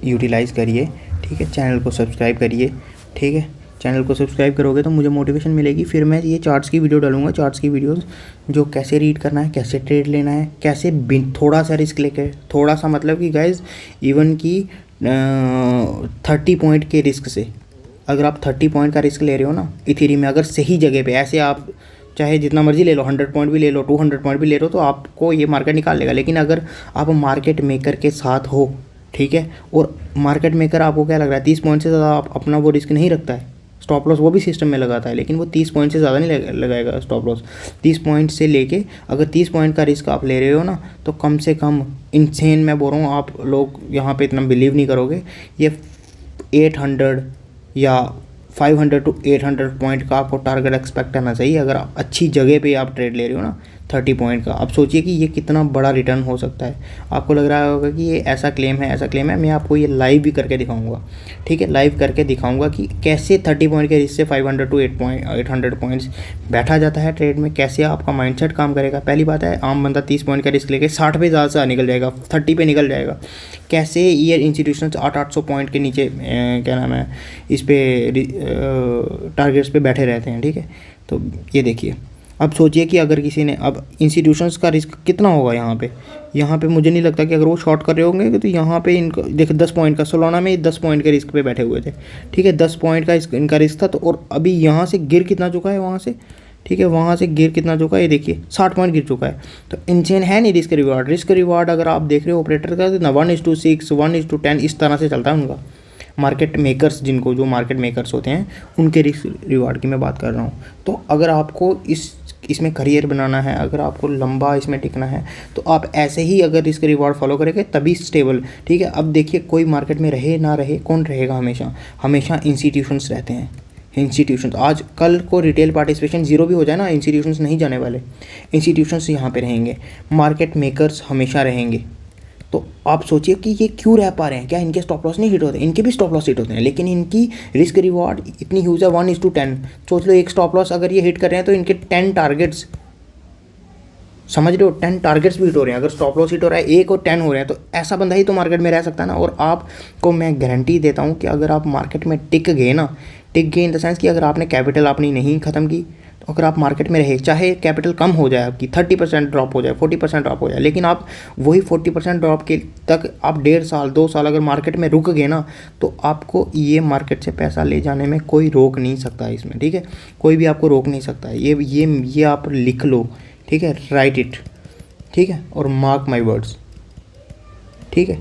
यूटिलाइज़ करिए, ठीक है। चैनल को सब्सक्राइब करिए, ठीक है। चैनल को सब्सक्राइब करोगे तो मुझे मोटिवेशन मिलेगी, फिर मैं ये चार्ट्स की वीडियो डालूंगा, चार्ट्स की वीडियोस जो कैसे रीड करना है, कैसे ट्रेड लेना है, कैसे थोड़ा सा रिस्क लेके, थोड़ा सा मतलब कि गाइज इवन की 30 पॉइंट के रिस्क से, अगर आप 30 पॉइंट का रिस्क ले रहे हो ना इथेरियम में, अगर सही जगह पे, ऐसे आप चाहे जितना मर्जी ले लो, 100 पॉइंट भी ले लो, 200 पॉइंट भी ले लो, तो आपको ये मार्केट निकाल लेगा। लेकिन अगर आप मार्केट मेकर के साथ हो, ठीक है, और मार्केट मेकर आपको क्या लग रहा है 30 पॉइंट से ज़्यादा आप अपना वो रिस्क नहीं रखता है, स्टॉप लॉस वो भी सिस्टम में लगाता है, लेकिन वो 30 पॉइंट से ज़्यादा नहीं लगाएगा स्टॉप लॉस। 30 पॉइंट से लेके अगर 30 पॉइंट का रिस्क आप ले रहे हो ना, तो कम से कम इनसेन मैं बोल रहा हूँ, आप लोग यहाँ पे इतना बिलीव नहीं करोगे, ये 800 या 500 to 800 पॉइंट का आपको टारगेट एक्सपेक्ट करना चाहिए, अगर आप अच्छी जगह पे आप ट्रेड ले रहे हो ना 30 पॉइंट का। अब सोचिए कि ये कितना बड़ा रिटर्न हो सकता है। आपको लग रहा होगा कि ये ऐसा क्लेम है, ऐसा क्लेम है, मैं आपको ये लाइव भी करके दिखाऊंगा, ठीक है। लाइव करके दिखाऊंगा कि कैसे 30 पॉइंट के रिस्क से 500 to 800 पॉइंट्स बैठा जाता है ट्रेड में, कैसे आपका माइंडसेट काम करेगा। पहली बात है, आम बंदा 30 पॉइंट का रिस्क लेके 60 पे ज़्यादा से निकल जाएगा, 30 पे निकल जाएगा। कैसे ये इंस्टीट्यूशंस 800 पॉइंट के नीचे क्या नाम है इस पर टारगेट्स पे बैठे रहते हैं, ठीक है। तो ये देखिए, अब सोचिए कि अगर किसी ने, अब इंस्टीट्यूशंस का रिस्क कितना होगा यहाँ पे मुझे नहीं लगता कि अगर वो शॉर्ट कर रहे होंगे तो यहाँ पे इनका देखिए 10 पॉइंट का, सोलोना में 10 पॉइंट के रिस्क पे बैठे हुए थे, ठीक है। 10 पॉइंट का इनका रिस्क था, तो और अभी यहाँ से गिर कितना चुका है वहाँ से, ठीक है, वहाँ से गिर कितना चुका है, ये देखिए 60 पॉइंट गिर चुका है। तो इनसेन है नहीं रिस्क रिवार्ड अगर आप देख रहे हो ऑपरेटर का, तो 1:6 1:10 इस तरह से चलता है उनका। मार्केट मेकर्स, जिनको जो मार्केट मेकर्स होते हैं, उनके रिस्क रिवार्ड की मैं बात कर रहा हूँ। तो अगर आपको इसमें करियर बनाना है, अगर आपको लंबा इसमें टिकना है, तो आप ऐसे ही अगर रिस्क रिवार्ड फॉलो करेंगे तभी स्टेबल, ठीक है। अब देखिए कोई मार्केट में रहे ना रहे, कौन रहेगा हमेशा इंस्टीट्यूशंस रहते हैं। इंस्टीट्यूशंस, आज कल को रिटेल पार्टिसिपेशन 0 भी हो जाए ना, इंस्टीट्यूशंस नहीं जाने वाले, इंस्टीट्यूशंस यहाँ पे रहेंगे, मार्केट मेकर्स हमेशा रहेंगे। तो आप सोचिए कि ये क्यों रह पा रहे हैं, क्या इनके स्टॉप लॉस नहीं हिट होते? इनके भी स्टॉप लॉस हिट होते हैं, लेकिन इनकी रिस्क रिवॉर्ड इतनी ह्यूज है, 1:10। सोच लो एक स्टॉप लॉस अगर ये हिट कर रहे हैं तो इनके 10 टारगेट्स, समझ रहे हो, 10 टारगेट्स भी हिट हो रहे हैं। अगर स्टॉप लॉस हिट हो रहा है 1 और 10 हो रहे हैं, तो ऐसा बंदा ही तो मार्केट में रह सकता है ना। और आपको मैं गारंटी देता हूँ कि अगर आप मार्केट में टिक गए इन द सेंस कि अगर आपने कैपिटल अपनी नहीं ख़त्म की, तो अगर आप मार्केट में रहे, चाहे कैपिटल कम हो जाए, आपकी 30% ड्रॉप हो जाए, 40% ड्रॉप हो जाए, लेकिन आप वही 40% ड्रॉप के तक आप 1.5 साल 2 साल अगर मार्केट में रुक गए ना, तो आपको ये मार्केट से पैसा ले जाने में कोई रोक नहीं सकता है इसमें, ठीक है। कोई भी आपको रोक नहीं सकता है। ये आप लिख लो, ठीक है, राइट इट, ठीक है, और मार्क माई वर्ड्स, ठीक है।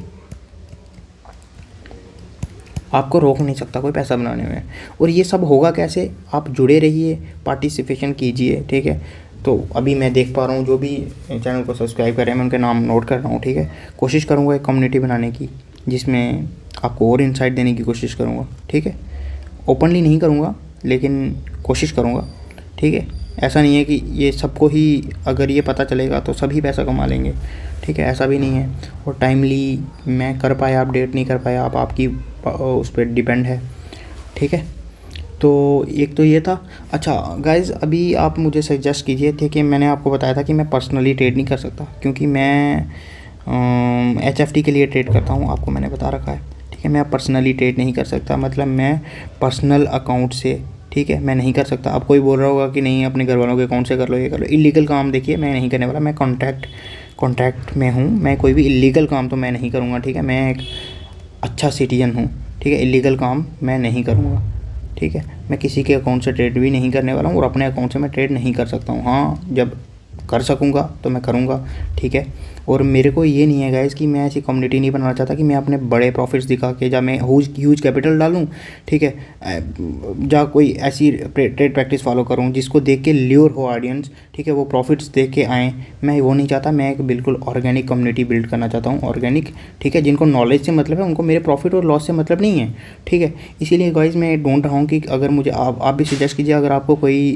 आपको रोक नहीं सकता कोई पैसा बनाने में। और ये सब होगा कैसे? आप जुड़े रहिए, पार्टिसिपेशन कीजिए, ठीक है। तो अभी मैं देख पा रहा हूँ जो भी चैनल को सब्सक्राइब कर रहे हैं, मैं उनके नाम नोट कर रहा हूँ, ठीक है। कोशिश करूँगा एक कम्युनिटी बनाने की, जिसमें आपको और इनसाइट देने की कोशिश करूँगा, ठीक है। ओपनली नहीं करूँगा, लेकिन कोशिश करूँगा, ठीक है। ऐसा नहीं है कि ये सबको ही अगर ये पता चलेगा तो सभी पैसा कमा लेंगे, ठीक है, ऐसा भी नहीं है। और टाइमली मैं कर पाया, अपडेट नहीं कर पाया, आपकी उस पर डिपेंड है, ठीक है। तो एक तो ये था। अच्छा गाइज़, अभी आप मुझे सजेस्ट कीजिए थे कि मैंने आपको बताया था कि मैं पर्सनली ट्रेड नहीं कर सकता, क्योंकि मैं HFT के लिए ट्रेड करता हूँ, आपको मैंने बता रखा है, ठीक है। मैं पर्सनली ट्रेड नहीं कर सकता, मतलब मैं पर्सनल अकाउंट से, ठीक है, मैं नहीं कर सकता। अब कोई बोल रहा होगा कि नहीं अपने घर वालों के अकाउंट से कर लो, ये कर लो, इलीगल काम देखिए मैं नहीं करने वाला। मैं कॉन्ट्रैक्ट में हूँ, मैं कोई भी इलीगल काम तो मैं नहीं करूँगा, ठीक है। मैं एक अच्छा सिटीजन हूँ, ठीक है। इलीगल काम मैं नहीं करूँगा, ठीक है। मैं किसी के अकाउंट से ट्रेड भी नहीं करने वाला हूँ और अपने अकाउंट से मैं ट्रेड नहीं कर सकता हूँ। हाँ, जब कर सकूँगा तो मैं करूँगा, ठीक है। और मेरे को ये नहीं है गाइस कि मैं ऐसी कम्युनिटी नहीं बनाना चाहता कि मैं अपने बड़े प्रॉफिट्स दिखा के जब मैं ह्यूज कैपिटल डालूँ, ठीक है, जा कोई ऐसी ट्रेड प्रैक्टिस फॉलो करूँ जिसको देख के ल्योर हो ऑडियंस, ठीक है, वो प्रॉफिट्स देख के आएँ। मैं वो नहीं चाहता। मैं एक बिल्कुल ऑर्गेनिक कम्युनिटी बिल्ड करना चाहता हूँ, ऑर्गेनिक, ठीक है, जिनको नॉलेज से मतलब है, उनको मेरे प्रॉफिट और लॉस से मतलब नहीं है, ठीक है। इसीलिए गाइस मैं ढूंढ रहा हूँ कि अगर मुझे आप भी सजेस्ट कीजिए, अगर आपको कोई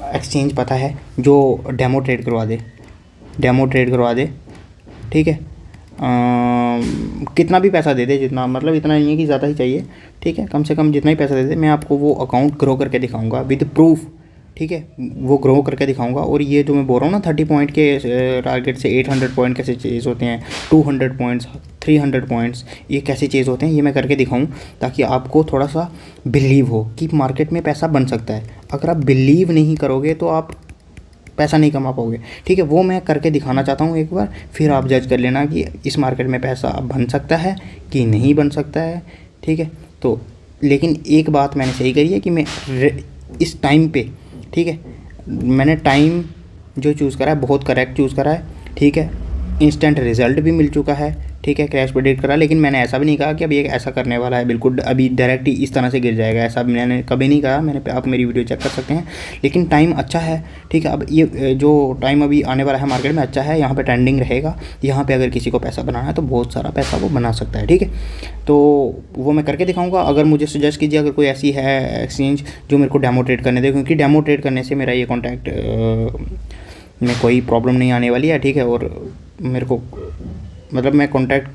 एक्सचेंज पता है जो डेमो ट्रेड करवा दे, ठीक है। कितना भी पैसा दे दे, जितना मतलब इतना नहीं है कि ज़्यादा ही चाहिए, ठीक है, कम से कम जितना ही पैसा दे दे, मैं आपको वो अकाउंट ग्रो करके दिखाऊंगा विद प्रूफ, ठीक है, वो ग्रो करके दिखाऊंगा। और ये जो मैं बोल रहा हूँ ना 30 पॉइंट के टारगेट से 800 पॉइंट कैसे चेज होते हैं, 200 पॉइंट्स, 300 पॉइंट्स, ये कैसे चेज होते हैं, ये मैं करके दिखाऊं ताकि आपको थोड़ा सा बिलीव हो कि मार्केट में पैसा बन सकता है। अगर आप बिलीव नहीं करोगे तो आप पैसा नहीं कमा पाओगे, ठीक है। वो मैं करके दिखाना चाहता हूँ एक बार, फिर आप जज कर लेना कि इस मार्केट में पैसा बन सकता है कि नहीं बन सकता है, ठीक है। तो लेकिन एक बात मैंने सही करी है कि मैं इस टाइम पे, ठीक है, मैंने टाइम जो चूज़ करा है बहुत करेक्ट चूज़ करा है, ठीक है। इंस्टेंट रिजल्ट भी मिल चुका है, ठीक है, क्रैश प्रेडिक्ट करा। लेकिन मैंने ऐसा भी नहीं कहा कि अभी एक ऐसा करने वाला है बिल्कुल अभी डायरेक्ट ही इस तरह से गिर जाएगा, ऐसा मैंने कभी नहीं कहा। मैंने आप मेरी वीडियो चेक कर सकते हैं। लेकिन टाइम अच्छा है, ठीक है। अब ये जो टाइम अभी आने वाला है मार्केट में अच्छा है, यहाँ पे ट्रेंडिंग रहेगा। यहाँ पे अगर किसी को पैसा बनाना है तो बहुत सारा पैसा वो बना सकता है, ठीक है। तो वो मैं करके दिखाऊंगा। अगर मुझे सजेस्ट कीजिए अगर कोई ऐसी है एक्सचेंज जो मेरे को डेमो ट्रेड करने दे, क्योंकि डेमो ट्रेड करने से मेरा ये कॉन्टैक्ट में कोई प्रॉब्लम नहीं आने वाली है, ठीक है। और मेरे को मतलब मैं कॉन्टैक्ट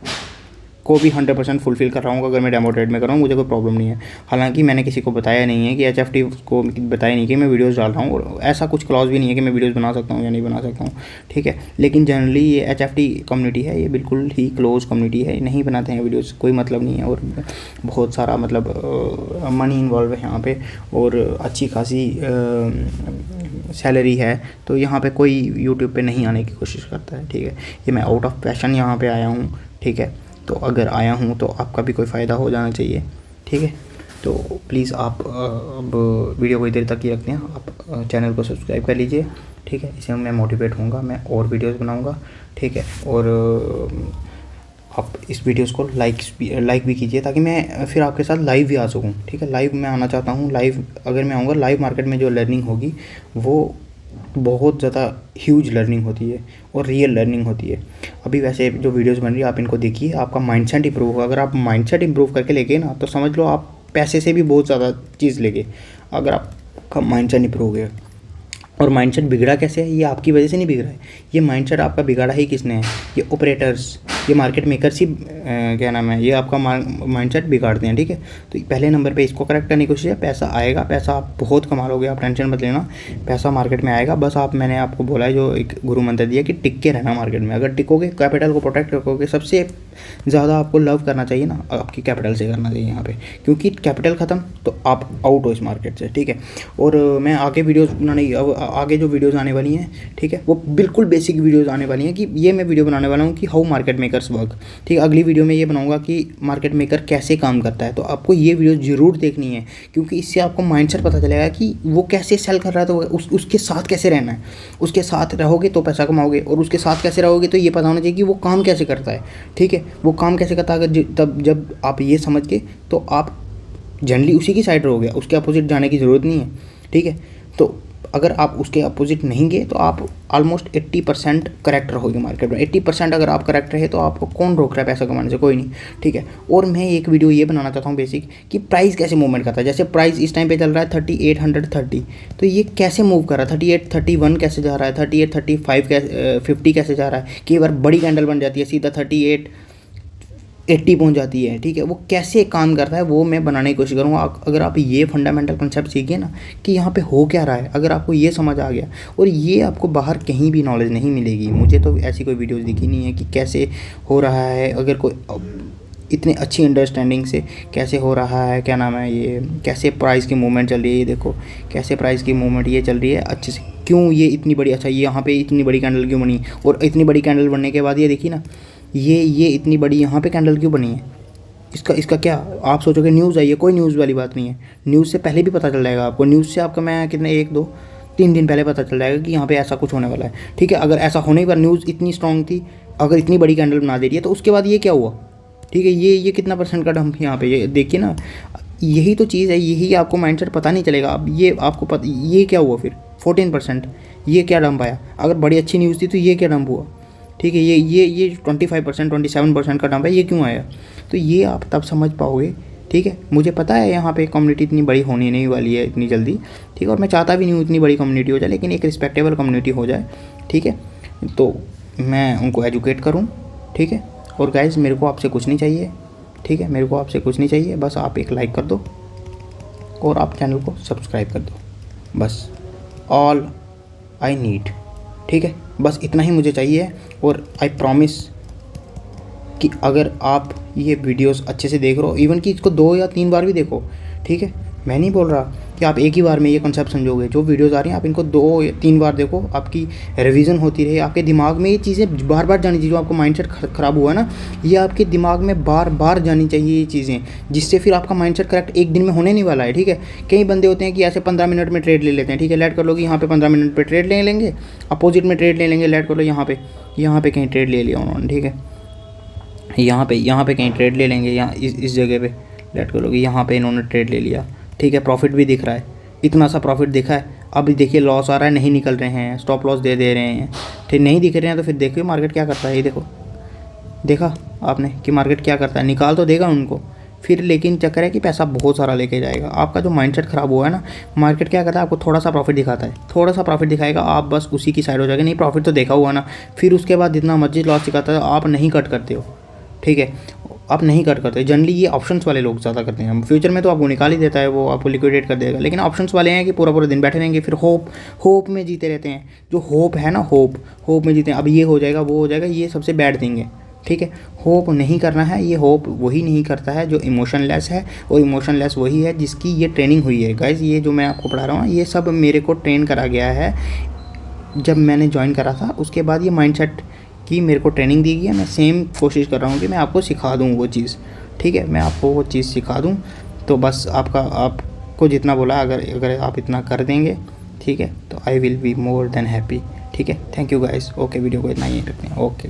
को भी 100% फुलफ़िल कर रहा हूँ। अगर मैं डेमो ट्रेड में कर रहा हूँ मुझे कोई प्रॉब्लम नहीं है। हालांकि मैंने किसी को बताया नहीं है कि HFT को बताया नहीं कि मैं वीडियोस डाल रहा हूँ, और ऐसा कुछ क्लॉज भी नहीं है कि मैं वीडियोस बना सकता हूँ या नहीं बना सकता हूँ, ठीक है। लेकिन जनरली ये HFT कम्युनिटी है, ये बिल्कुल ही क्लोज कम्युनिटी है, नहीं बनाते हैं वीडियोज़, कोई मतलब नहीं है। और बहुत सारा मतलब मनी इन्वॉल्व है यहाँ पर, और अच्छी खासी सैलरी है। तो यहाँ पर कोई यूट्यूब पर नहीं आने की कोशिश करता है, ठीक है। ये मैं आउट ऑफ पैशन यहाँ पर आया हूँ, ठीक है। तो अगर आया हूँ तो आपका भी कोई फ़ायदा हो जाना चाहिए, ठीक है। तो प्लीज़ आप अब वीडियो को इधर तक ही रखते हैं, आप चैनल को सब्सक्राइब कर लीजिए, ठीक है। इससे मैं मोटिवेट होऊंगा, मैं और वीडियोस बनाऊंगा, ठीक है। और आप इस वीडियोस को लाइक भी कीजिए ताकि मैं फिर आपके साथ लाइव भी आ सकूँ, ठीक है। लाइव मैं आना चाहता हूँ। लाइव अगर मैं आऊँगा, लाइव मार्केट में जो लर्निंग होगी वो बहुत ज़्यादा ह्यूज लर्निंग होती है और रियल लर्निंग होती है। अभी वैसे जो वीडियोस बन रही है आप इनको देखिए, आपका माइंडसेट इंप्रूव होगा। अगर आप माइंडसेट इंप्रूव करके लेके ना तो समझ लो आप पैसे से भी बहुत ज़्यादा चीज़ लेंगे, अगर आपका माइंडसेट इंप्रूव हो गया। और माइंडसेट बिगड़ा कैसे है? ये आपकी वजह से नहीं बिगड़ा है, ये माइंडसेट आपका बिगाड़ा ही किसने है? ये ऑपरेटर्स, ये मार्केट मेकर्स ही क्या नाम है, ये आपका माइंडसेट बिगाड़ते हैं, ठीक है। तो पहले नंबर पे इसको करेक्ट करने की कोशिश है। पैसा आएगा, पैसा आप बहुत कमा लोगे, आप टेंशन मत लेना, पैसा मार्केट में आएगा। बस मैंने आपको बोला है जो एक गुरु मंत्र दिया कि टिक के रहना मार्केट में। अगर टिकोगे, कैपिटल को प्रोटेक्ट रखोगे, सबसे ज़्यादा आपको लव करना चाहिए ना आपकी कैपिटल से करना चाहिए यहाँ पे, क्योंकि कैपिटल ख़त्म तो आप आउट हो इस मार्केट से, ठीक है। और मैं आगे वीडियोज़ बनाने, अब आगे जो वीडियोज़ आने वाली हैं, ठीक है, वो बिल्कुल बेसिक वीडियोज़ आने वाली हैं। कि ये मैं वीडियो बनाने वाला हूँ कि हाउ मार्केट मेकर्स वर्क, ठीक है। अगली वीडियो में ये बनाऊंगा कि मार्केट मेकर कैसे काम करता है। तो आपको ये वीडियो ज़रूर देखनी है, क्योंकि इससे आपको माइंडसेट पता चलेगा कि वो कैसे सेल कर रहा है, तो उसके साथ कैसे रहना है। उसके साथ रहोगे तो पैसा कमाओगे, और उसके साथ कैसे रहोगे तो ये पता होना चाहिए कि वो काम कैसे करता है, ठीक है। वो काम कैसे करता है, अगर तब जब आप ये समझ के, तो आप जनरली उसी की साइड रहोगे, उसके अपोजिट जाने की ज़रूरत नहीं है, ठीक है। तो अगर आप उसके अपोजिट नहीं गए तो आप ऑलमोस्ट 80% करेक्ट रहोगे मार्केट में। 80% अगर आप करेक्ट रहे तो आपको कौन रोक रहा है पैसा कमाने से? कोई नहीं, ठीक है। और मैं एक वीडियो ये बनाना चाहता हूँ बेसिक कि प्राइस कैसे मूवमेंट करता है। जैसे प्राइस इस टाइम पे चल रहा है 3830, तो ये कैसे मूव कर रहा है, 3831 कैसे जा रहा है, 3835 50 कैसे जा रहा है। कई बार बड़ी कैंडल बन जाती है, सीधा 3880 पहुंच जाती है, ठीक है। वो कैसे काम करता है वो मैं बनाने की कोशिश करूँगा। अगर आप ये फंडामेंटल कंसेप्ट सीखिए ना कि यहाँ पे हो क्या रहा है, अगर आपको ये समझ आ गया, और ये आपको बाहर कहीं भी नॉलेज नहीं मिलेगी। मुझे तो ऐसी कोई वीडियोस दिखी नहीं है कि कैसे हो रहा है। अगर कोई इतनी अच्छी अंडरस्टैंडिंग से कैसे हो रहा है, क्या नाम है ये, कैसे प्राइस की मूवमेंट चल रही है, ये देखो कैसे प्राइस की मूवमेंट ये चल रही है अच्छे से, क्यों ये इतनी बड़ी, अच्छा ये यहाँ पे इतनी बड़ी कैंडल क्यों बनी, और इतनी बड़ी कैंडल बनने के बाद ये देखिए ना, ये इतनी बड़ी यहाँ पे कैंडल क्यों बनी है, इसका क्या आप सोचोगे न्यूज़ आई है, कोई न्यूज़ वाली बात नहीं है, न्यूज़ से पहले भी पता चल जाएगा आपको, न्यूज़ से आपका मैं कितने 1-2-3 दिन पहले पता चल जाएगा कि यहाँ पे ऐसा कुछ होने वाला है, ठीक है। अगर ऐसा होने पर न्यूज़ इतनी स्ट्रॉन्ग थी, अगर इतनी बड़ी कैंडल बना दे रही है, तो उसके बाद ये क्या हुआ, ठीक है, ये कितना परसेंट का डंप यहाँ पे, ये देखिए ना, यही तो चीज़ है, यही आपको माइंडसेट पता नहीं चलेगा। अब ये आपको पता, ये क्या हुआ फिर 14%, ये क्या डंप आया, अगर बड़ी अच्छी न्यूज़ थी तो ये क्या डंप हुआ, ठीक है, ये 25% 27% का डंप है, ये क्यों आया, तो ये आप तब समझ पाओगे, ठीक है। मुझे पता है यहाँ पे कम्युनिटी इतनी बड़ी होने नहीं वाली है इतनी जल्दी, ठीक है, और मैं चाहता भी नहीं हूँ इतनी बड़ी कम्युनिटी हो जाए, लेकिन एक रिस्पेक्टेबल कम्युनिटी हो जाए, ठीक है, तो मैं उनको एजुकेट करूँ, ठीक है। और गाइस मेरे को आपसे कुछ नहीं चाहिए, ठीक है, मेरे को आपसे कुछ नहीं चाहिए, बस आप एक लाइक कर दो और आप चैनल को सब्सक्राइब कर दो, बस ऑल आई नीड, ठीक है, बस इतना ही मुझे चाहिए। और आई प्रॉमिस कि अगर आप ये वीडियोस अच्छे से देख रहे हो, इवन कि इसको 2 या 3 बार भी देखो, ठीक है, मैं नहीं बोल रहा कि आप एक ही बार में ये कॉन्सेप्ट समझोगे, जो वीडियोस आ रही हैं आप इनको 2 या 3 बार देखो, आपकी रिवीजन होती रहे, आपके दिमाग में ये चीज़ें बार बार जानी चाहिए, जो आपको माइंडसेट ख़राब हुआ ना, ये आपके दिमाग में बार बार जानी चाहिए ये चीज़ें, जिससे फिर आपका माइंडसेट करेक्ट एक दिन में होने नहीं वाला है, ठीक है। कई बंदे होते हैं कि ऐसे 15 मिनट में ट्रेड ले लेते हैं, ठीक है, लेट कर लो कि यहाँ पे 15 मिनट पर ट्रेड ले लेंगे, अपोजिट में ट्रेड ले लेंगे, लेट कर लो यहाँ पे कहीं ट्रेड ले लिया उन्होंने, ठीक है, यहाँ पे कहीं ट्रेड ले लेंगे, यहाँ इस जगह पे लेट करोगे, यहाँ पे इन्होंने ट्रेड ले लिया, ठीक है, प्रॉफिट भी दिख रहा है, इतना सा प्रॉफिट दिखा है, अब देखिए लॉस आ रहा है, नहीं निकल रहे हैं, स्टॉप लॉस दे रहे हैं, ठीक, नहीं दिख रहे हैं, तो फिर देखिए मार्केट क्या करता है, ये देखा आपने कि मार्केट क्या करता है, निकाल तो देगा उनको फिर, लेकिन चक्कर है कि पैसा बहुत सारा लेके जाएगा, आपका जो माइंडसेट ख़राब हुआ है ना, मार्केट क्या करता है, आपको थोड़ा सा प्रॉफिट दिखाता है, थोड़ा सा प्रॉफिट दिखाएगा, आप बस उसी की साइड हो जाएगा, नहीं प्रॉफिट तो देखा हुआ ना, फिर उसके बाद जितना मर्जी लॉस दिखाता है आप नहीं कट करते हो, ठीक है, आप नहीं कट करते, जनरली ये ऑप्शंस वाले लोग ज़्यादा करते हैं, फ्यूचर में तो आपको निकाल ही देता है, वो आपको लिक्विडेट कर देगा, लेकिन ऑप्शंस वाले हैं कि पूरा दिन बैठे रहेंगे, फिर होप में जीते रहते हैं, जो होप है ना, होप में जीते हैं, अब ये हो जाएगा वो हो जाएगा, ये सबसे बैड थिंग है, ठीक है। होप नहीं करना है, ये होप वही नहीं करता है जो इमोशनलेस है, और इमोशनलेस वही है जिसकी ये ट्रेनिंग हुई है। गाइज ये जो मैं आपको पढ़ा रहा हूँ ये सब मेरे को ट्रेन करा गया है, जब मैंने ज्वाइन करा था उसके बाद ये माइंडसेट की मेरे को ट्रेनिंग दी गई है, मैं सेम कोशिश कर रहा हूँ कि मैं आपको सिखा दूँ वो चीज़, ठीक है, मैं आपको वो चीज़ सिखा दूँ, तो बस आपको जितना बोला अगर आप इतना कर देंगे, ठीक है, तो I will be more than happy, ठीक है। Thank you guys, okay, video को इतना ही रखते हैं, ओके।